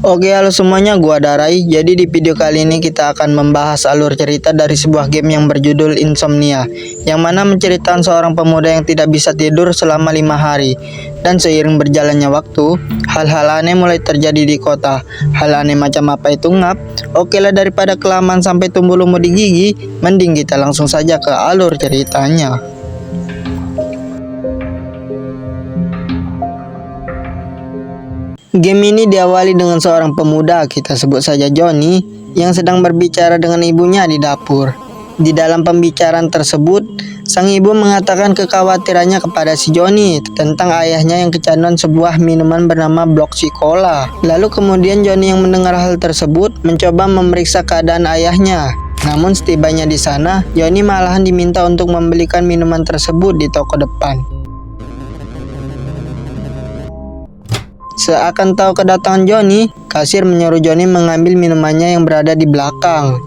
Oke, halo semuanya, gua Darai. Jadi di video kali ini kita akan membahas alur cerita dari sebuah game yang berjudul Insomnia, yang mana menceritakan seorang pemuda yang tidak bisa tidur selama 5 hari. Dan seiring berjalannya waktu, hal-hal aneh mulai terjadi di kota. Hal aneh macam apa itu ngap? Oke lah, daripada kelamaan sampai tumbuh lumut di gigi, mending kita langsung saja ke alur ceritanya. Game ini diawali dengan seorang pemuda, kita sebut saja Johnny, yang sedang berbicara dengan ibunya di dapur. Di dalam pembicaraan tersebut, sang ibu mengatakan kekhawatirannya kepada si Johnny tentang ayahnya yang kecanduan sebuah minuman bernama Bloxy Cola. Lalu kemudian Johnny yang mendengar hal tersebut mencoba memeriksa keadaan ayahnya. Namun setibanya di sana, Johnny malahan diminta untuk membelikan minuman tersebut di toko depan. Seakan tahu kedatangan Johnny, kasir menyuruh Johnny mengambil minumannya yang berada di belakang.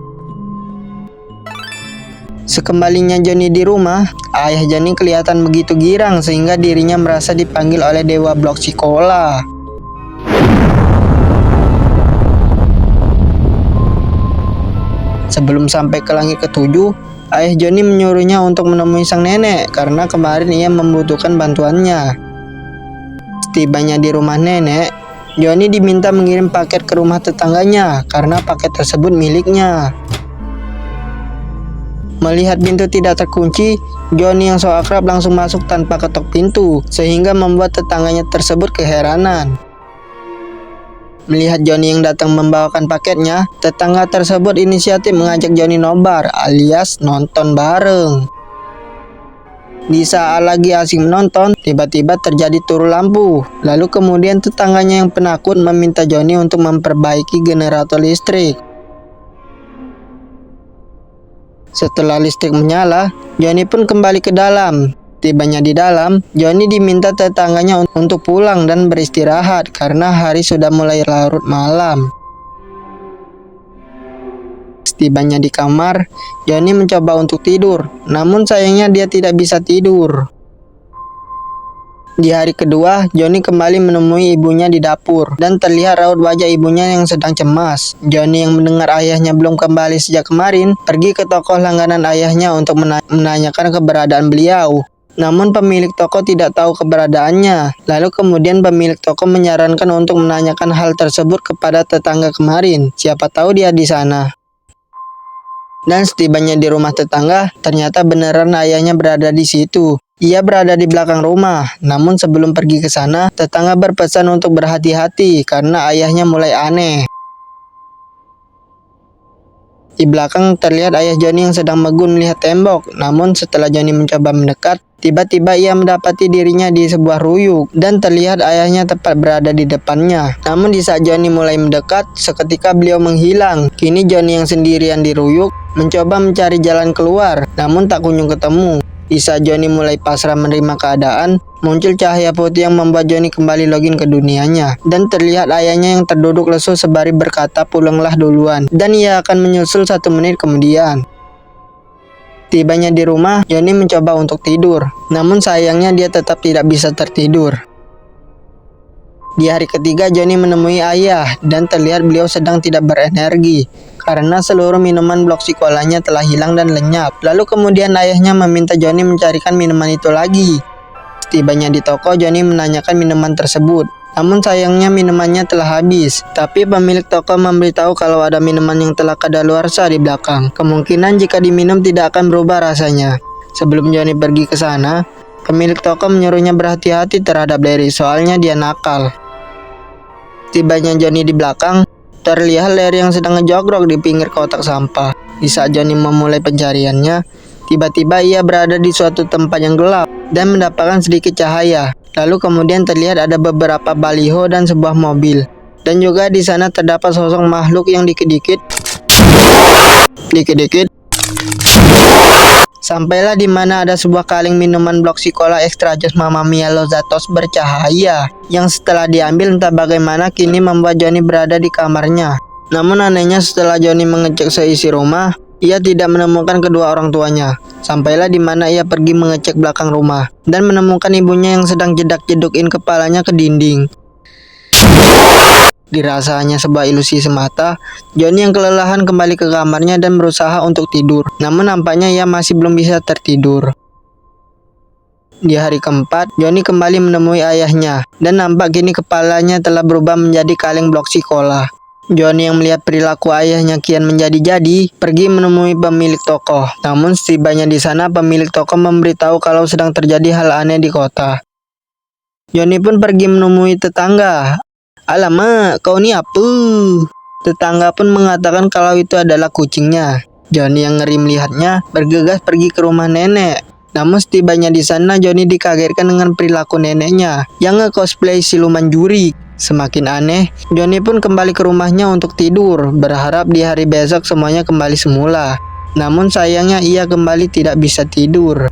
Sekembalinya Johnny di rumah, ayah Johnny kelihatan begitu girang sehingga dirinya merasa dipanggil oleh dewa Bloxy Cola. Sebelum sampai ke langit ketujuh, ayah Johnny menyuruhnya untuk menemui sang nenek karena kemarin ia membutuhkan bantuannya. Tibanya di rumah nenek, Johnny diminta mengirim paket ke rumah tetangganya karena paket tersebut miliknya. Melihat pintu tidak terkunci, Johnny yang so akrab langsung masuk tanpa ketok pintu, sehingga membuat tetangganya tersebut keheranan. Melihat Johnny yang datang membawakan paketnya, tetangga tersebut inisiatif mengajak Johnny nobar alias nonton bareng. Di saat lagi asik menonton, tiba-tiba terjadi turun lampu. Lalu kemudian tetangganya yang penakut meminta Johnny untuk memperbaiki generator listrik. Setelah listrik menyala, Johnny pun kembali ke dalam. Tibanya di dalam, Johnny diminta tetangganya untuk pulang dan beristirahat karena hari sudah mulai larut malam. Setibanya di kamar, Johnny mencoba untuk tidur, namun sayangnya dia tidak bisa tidur. Di hari kedua, Johnny kembali menemui ibunya di dapur dan terlihat raut wajah ibunya yang sedang cemas. Johnny yang mendengar ayahnya belum kembali sejak kemarin, pergi ke toko langganan ayahnya untuk menanyakan keberadaan beliau. Namun pemilik toko tidak tahu keberadaannya. Lalu kemudian pemilik toko menyarankan untuk menanyakan hal tersebut kepada tetangga kemarin. Siapa tahu dia di sana. Dan setibanya di rumah tetangga, ternyata beneran ayahnya berada di situ. Ia berada di belakang rumah, namun sebelum pergi ke sana, tetangga berpesan untuk berhati-hati karena ayahnya mulai aneh. Di belakang terlihat ayah Johnny yang sedang menggun melihat tembok, namun setelah Johnny mencoba mendekat, tiba-tiba ia mendapati dirinya di sebuah ruyuk dan terlihat ayahnya tepat berada di depannya. Namun di saat Johnny mulai mendekat, seketika beliau menghilang. Kini Johnny yang sendirian di ruyuk mencoba mencari jalan keluar, namun tak kunjung ketemu. Di saat Johnny mulai pasrah menerima keadaan, muncul cahaya putih yang membuat Johnny kembali login ke dunianya. Dan terlihat ayahnya yang terduduk lesu sembari berkata pulanglah duluan, dan ia akan menyusul 1 menit kemudian. Tibanya di rumah, Johnny mencoba untuk tidur, namun sayangnya dia tetap tidak bisa tertidur. Di hari ketiga, Johnny menemui ayah dan terlihat beliau sedang tidak berenergi karena seluruh minuman Bloxy Cola-nya telah hilang dan lenyap. Lalu kemudian ayahnya meminta Johnny mencarikan minuman itu lagi. Setibanya di toko, Johnny menanyakan minuman tersebut. Namun sayangnya minumannya telah habis. Tapi pemilik toko memberitahu kalau ada minuman yang telah kadaluarsa di belakang. Kemungkinan jika diminum tidak akan berubah rasanya. Sebelum Johnny pergi ke sana, pemilik toko menyuruhnya berhati-hati terhadap Larry, soalnya dia nakal. Tibanya Johnny di belakang, terlihat Larry yang sedang ngejogrok di pinggir kotak sampah. Di saat Johnny memulai pencariannya, tiba-tiba ia berada di suatu tempat yang gelap dan mendapatkan sedikit cahaya. Lalu kemudian terlihat ada beberapa baliho dan sebuah mobil. Dan juga di sana terdapat sosok makhluk yang dikit-dikit sampailah di mana ada sebuah kaleng minuman Bloxy Cola Extra Jus Mamma Mia Lozatos bercahaya, yang setelah diambil entah bagaimana kini membuat Johnny berada di kamarnya. Namun anehnya setelah Johnny mengecek seisi rumah, ia tidak menemukan kedua orang tuanya. Sampailah di mana ia pergi mengecek belakang rumah dan menemukan ibunya yang sedang jedak-jedukin kepalanya ke dinding. Dirasa hanya sebuah ilusi semata, Johnny yang kelelahan kembali ke kamarnya dan berusaha untuk tidur. Namun nampaknya ia masih belum bisa tertidur. Di hari keempat, Johnny kembali menemui ayahnya, dan nampak kini kepalanya telah berubah menjadi kaleng blok sekolah. Johnny yang melihat perilaku ayahnya kian menjadi-jadi, pergi menemui pemilik toko. Namun setibanya di sana, pemilik toko memberitahu kalau sedang terjadi hal aneh di kota. Johnny pun pergi menemui tetangga. "Alamak, kau ni apa?" Tetangga pun mengatakan kalau itu adalah kucingnya. Johnny yang ngeri melihatnya, bergegas pergi ke rumah nenek. Namun setibanya di sana, Johnny dikagetkan dengan perilaku neneknya yang nge-cosplay siluman juri. Semakin aneh, Johnny pun kembali ke rumahnya untuk tidur, berharap di hari besok semuanya kembali semula. Namun sayangnya ia kembali tidak bisa tidur.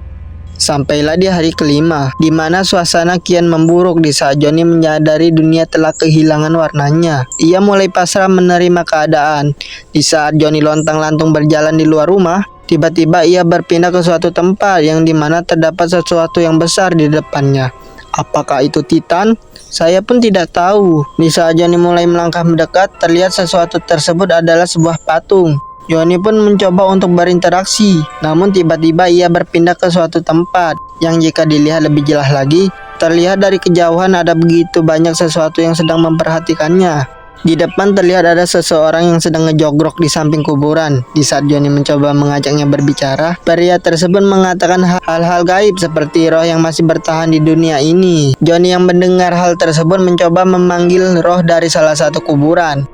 Sampailah di hari kelima, di mana suasana kian memburuk di saat Johnny menyadari dunia telah kehilangan warnanya. Ia mulai pasrah menerima keadaan. Di saat Johnny lontang-lantung berjalan di luar rumah, tiba-tiba ia berpindah ke suatu tempat yang dimana terdapat sesuatu yang besar di depannya. Apakah itu Titan? Saya pun tidak tahu. Di saat Johnny mulai melangkah mendekat, terlihat sesuatu tersebut adalah sebuah patung. Johnny pun mencoba untuk berinteraksi, namun tiba-tiba ia berpindah ke suatu tempat yang jika dilihat lebih jelas lagi, terlihat dari kejauhan ada begitu banyak sesuatu yang sedang memperhatikannya. Di depan terlihat ada seseorang yang sedang ngejogrok di samping kuburan. Di saat Johnny mencoba mengajaknya berbicara, pria tersebut mengatakan hal-hal gaib seperti roh yang masih bertahan di dunia ini. Johnny yang mendengar hal tersebut mencoba memanggil roh dari salah satu kuburan.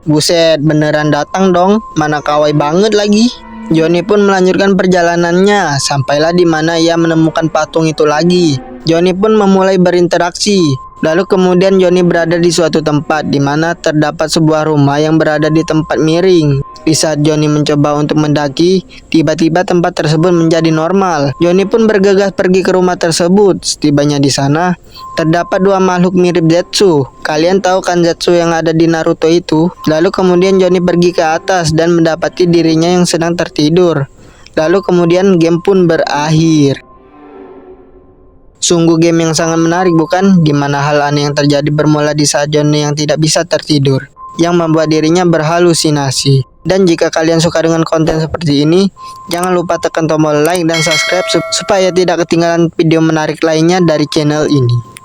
Buset, beneran datang dong, mana kawai banget lagi. Johnny pun melanjutkan perjalanannya, sampailah di mana ia menemukan patung itu lagi. Johnny pun memulai berinteraksi. Lalu kemudian Johnny berada di suatu tempat di mana terdapat sebuah rumah yang berada di tempat miring. Di saat Johnny mencoba untuk mendaki, tiba-tiba tempat tersebut menjadi normal. Johnny pun bergegas pergi ke rumah tersebut. Setibanya di sana, terdapat dua makhluk mirip Zetsu. Kalian tahu kan Zetsu yang ada di Naruto itu? Lalu kemudian Johnny pergi ke atas dan mendapati dirinya yang sedang tertidur. Lalu kemudian game pun berakhir. Sungguh game yang sangat menarik bukan? Dimana hal aneh yang terjadi bermula di saat Johnny yang tidak bisa tertidur, yang membuat dirinya berhalusinasi. Dan jika kalian suka dengan konten seperti ini, jangan lupa tekan tombol like dan subscribe supaya tidak ketinggalan video menarik lainnya dari channel ini.